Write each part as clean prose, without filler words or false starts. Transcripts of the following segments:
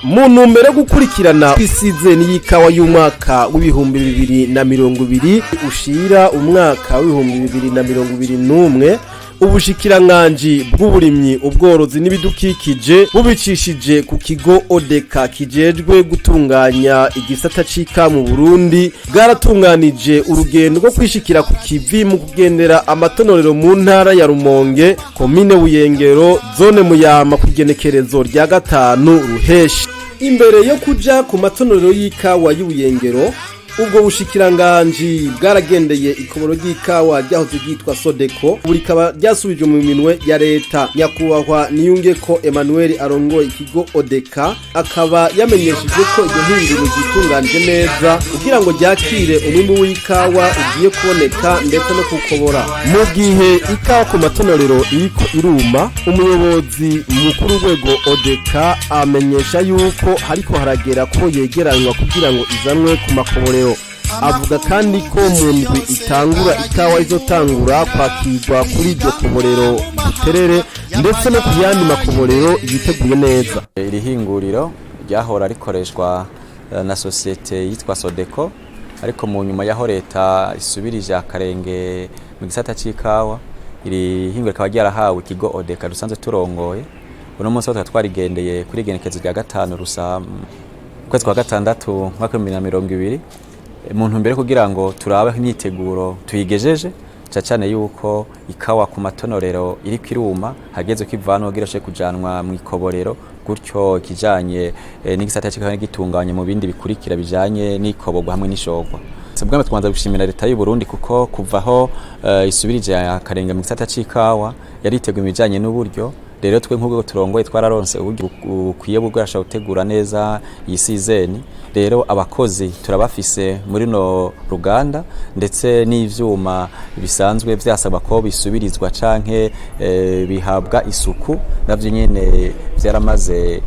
mu ntumbero yo gukurikirana isizeni y'ikawa y'umwaka w'ibihumbi 2020 ushira umwaka w'ibihumbi 2021 ubushikiranganji bw'uburimyi ubworozi n'ibidukikije bubicishije ku kigo ODECA kijejwe gutunganya igisata c'ika mu Burundi bwaratunganije urugendo rwo kwishikira ku kivi mu kugendera amatonorero mu ntara ya Rumonge komine Buyengero zone Muyama kugenekerezo rya 5 Ruheshi. Imbere yo kuja ku matonorero y'ikawa y'Ubuyengero ubwo bushikiranganji bwaragendeye ikomoro ry'ikawa ryahoze ryitwa Sodeco buri kaba ryasubije mu minwe ya leta. Nyakubahwa Niyungeko Emmanuel arongoye ikigo ODECA akaba yamenyesheje ko iryo hingiro gitunganije neza kugira ngo ryakire umwimbu w'ikawa ugiye kuboneka ndetse no kukobora. Mu gihe ikawa ku matonorero iriko iruma, umuyobozi mukuru w'urwego ODECA amenyesha yuko hariko haragera ko yegeranywa kugira ngo izanwe ku makobore. Avuga kandi ko mu ndwi itangura ikawa izotangura kwakirwa kuri iryo koborero Buterere ndetse no ku yandi makoborero yiteguye neza. Iri hinguriro ryahora rikoreshwa na societe yitwa Sodeco, ariko mu nyuma yaho leta isubirije akarenge mu gisata c'ikawa, iri hinguriro rikaba ryarahawe ikigo ODECA rusanzwe turongoye. Uno munsi twarigendeye kuri genekezo rya 5 rusa kwezi kwa 6 mwaka 2020 mu ntumbero kugira ngo turabe imyiteguro tuyigejeje cyane yuko ikawa ku matonorero iri kwiruma hageze kivano kugira she kujanwa mu ikoborero, gutyo kijanye n'igisata cy'ikawa gitunganye mu bindi bikurikira bijanye n'ikobogwa hamwe n'ishogwa. Sebwame twanza gushimira leta y'u Burundi kuko kuvaho isubirije akarenge mu gisata c'ikawa yariteguye ibijanye n'uburyo. Rero twe nk'ubwo turongoye twararonse uburyo ukwiye bugurasha gutegura neza iyi sizeni. Rero abakozi turabafise muri no ruganda ndetse n'ivyuma bisanzwe vyasaba ko bisubirizwa canke bihabwa isuku navyo nyene vyaramaze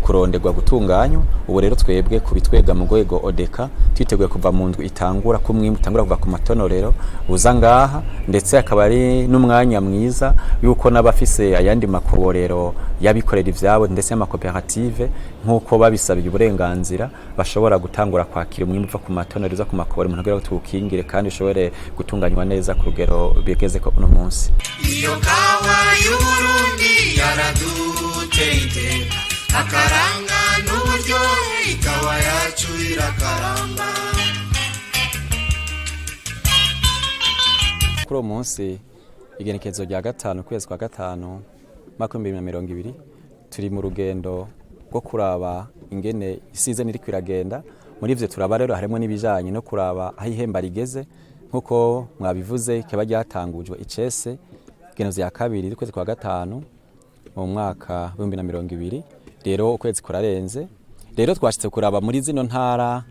kuronderwa gutunganywa. Ubu rero twebwe kubitwega mu rwego ODECA twiteguye kuva mu ndwi itangura kumwimbu itangura kuva ku matonorero uza ngaha, ndetse akaba ari n'umwanya mwiza yuko n'abafise ayandi makoborero yabikorera ivyabo ndetse y'amakoperative nk'uko babisabiye uburenganzira bashobora gutangura kwakira umwimbu uva ku matonorero uza ku makoborero kugira ngo tuwukingire kandi ushobore gutunganywa neza ku rugero bigeze ko uno munsi. Iyo kawa y'Uburundi yaraduteye akaranga n'uburyo ikawa yacu irakaramba. Kuri uwo munsi igenekezo rya 5 kwezi kwa 5 mwaka 2020 turi mu rugendo rwo kuraba ingene isize niri kwiragenda. Muri ivyo turaba rero harimo n'ibijanye no kuraba aho ihemba rigeze nkuko mwabivuze kiba ryatangujwe icese igenezo ya 2 kwezi kwa 5 mu mwaka 2020. Rero ukwezi kurarenze, rero twashitse kuraba muri zino ntara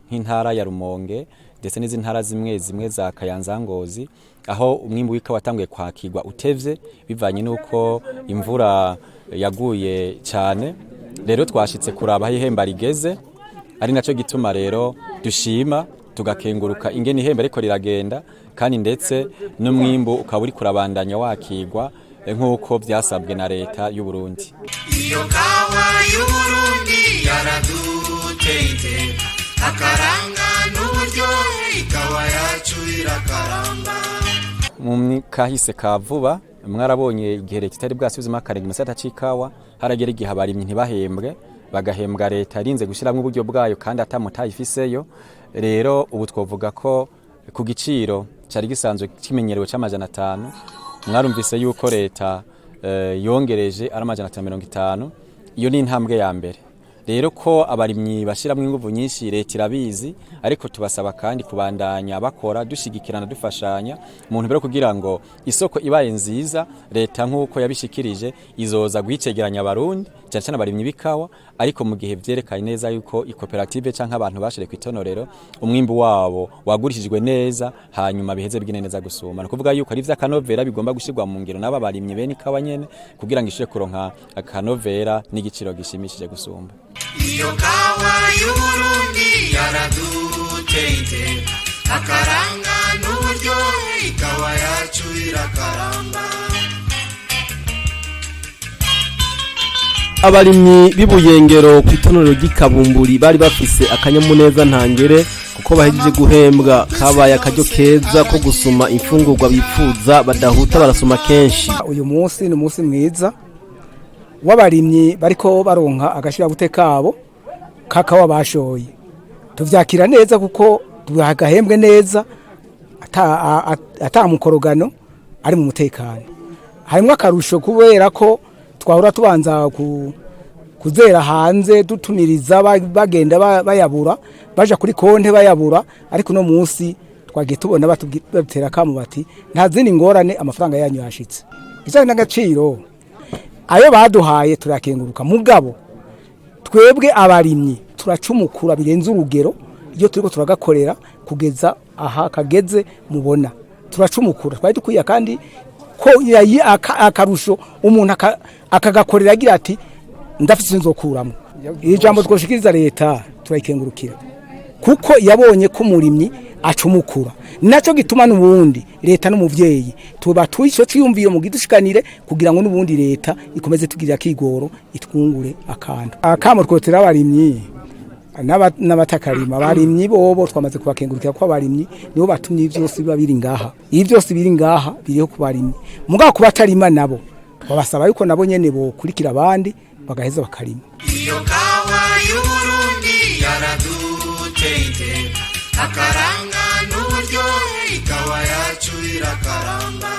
nk'intara ya Rumonge ndetse n'izi ntara zimwe za Kayanza Ngozi aho umwimbu w'ikawa watanguye kwakirwa utevye bivanye nuko imvura yaguye cyane. Rero twashitse kuraba aho ihemba rigeze, ari naco gituma rero dushima tugakenguruka ingene ihemba ariko riragenda kandi ndetse n'umwimbu ukaba uri kurabandanya wakirwa nk'uko vyasabwe na leta y'u Burundi. Iyo kawa y'Uburundi yaraduteye akaranga n'uburyo ikawa yacu irakaramba. Mu kahise ka vuba mwarabonye igihe kitari bwasubizemo akarenge mu gisata c'ikawa haragera igihe abarimyi ntibahembwe bagahembwa leta yarinze gushiramwe uburyo bwayo kandi atamutayifiseyo. Rero ubu twovuga ko ku giciro cari gisanzwe kimenyerewe c'500 mwarumvise yuko leta yongereje ari 550. Iyo ni intambwe ya mbere. Rero ko abarimyi bashiramwe inguvu nyinshi leta irabizi, ariko tubasaba kandi kubandanya bakora dushigikirana dufashanya mu ntumbero kugira ngo isoko ibaye nziza. Leta nk'uko yabishikirije izoza guicegeranya abarundi cyane cyane abarimyi bikawa, ariko mu gihe vyerekanye neza yuko ikoperative canke abantu bashire kwitonorero umwimbu wabo wagurishijwe neza hanyuma biheze bigene neza gusuma. No kuvuga yuko ari vy'akanovera bigomba gushirwa mu ngiro n'aba barimyi bene ikawa nyene kugira ngo ishire kuronka akanovera n'igiciro gishimishije gusumba. Iyo kawa y'Uburundi yaraduteye akaranga n'uburyo ikawa yacu irakaramba. abarimyi b'ibuyengero ku itonero ry'ikabumburi bari bafise akanyamuneza ntangere kuko bahejeje guhembwa kabaye akaryo keza ko gusuma imfungurwa bipfuza badahuta barasoma kenshi. Uyu munsi ni umunsi mwiza w'abarimyi bariko baronka agashirabute kabo kakawa bashoye. Tuvyakira neza kuko tugahembwe neza ata mukorogano ari mu mutekano. Harimwo akarusho kubera ko twahora tubanza kuzera hanze dutumiriza bagenda bayabura baje kuri konte bayabura, ariko no munsi twagiye tubona batera kamu bati nta zindi ngorane amafaranga yanyu yashitse. Icyo n'agaciro ayo baduhaye turakenguruka, mugabo twebwe abarimyi turacumukura birenze urugero iyo turiko turagakorera kugeza aha kageze mubona turacumukura twari dukwiye kandi ko akarusho umuntu akagakorera agira ati ndafite nzokuramo. Ijambo twoshikiriza leta turayikengurukira kuko yabonye ko umurimyi acumukura, naco gituma n'ubundi leta n'umuvyeyi tuba twico cyumviye mu gidushikanire kugira ngo n'ubundi leta ikomeze tugirira kigoro itwungure akantu akamo twotera abarimyi n'abatakarima. Abarimyi bobo twamaze kubakengurukira ko abarimyi nibo batumye byose biba biri ngaha, byose biri ngaha biriho kubarimyi, mugabo kubatarima nabo babasaba yuko nabo nyene bo kurikira abandi bagaheza bakarima. Iyo kawa y'Uburundi yaraduteye akaranga n'uburyohe ikawa yacu irakaramba.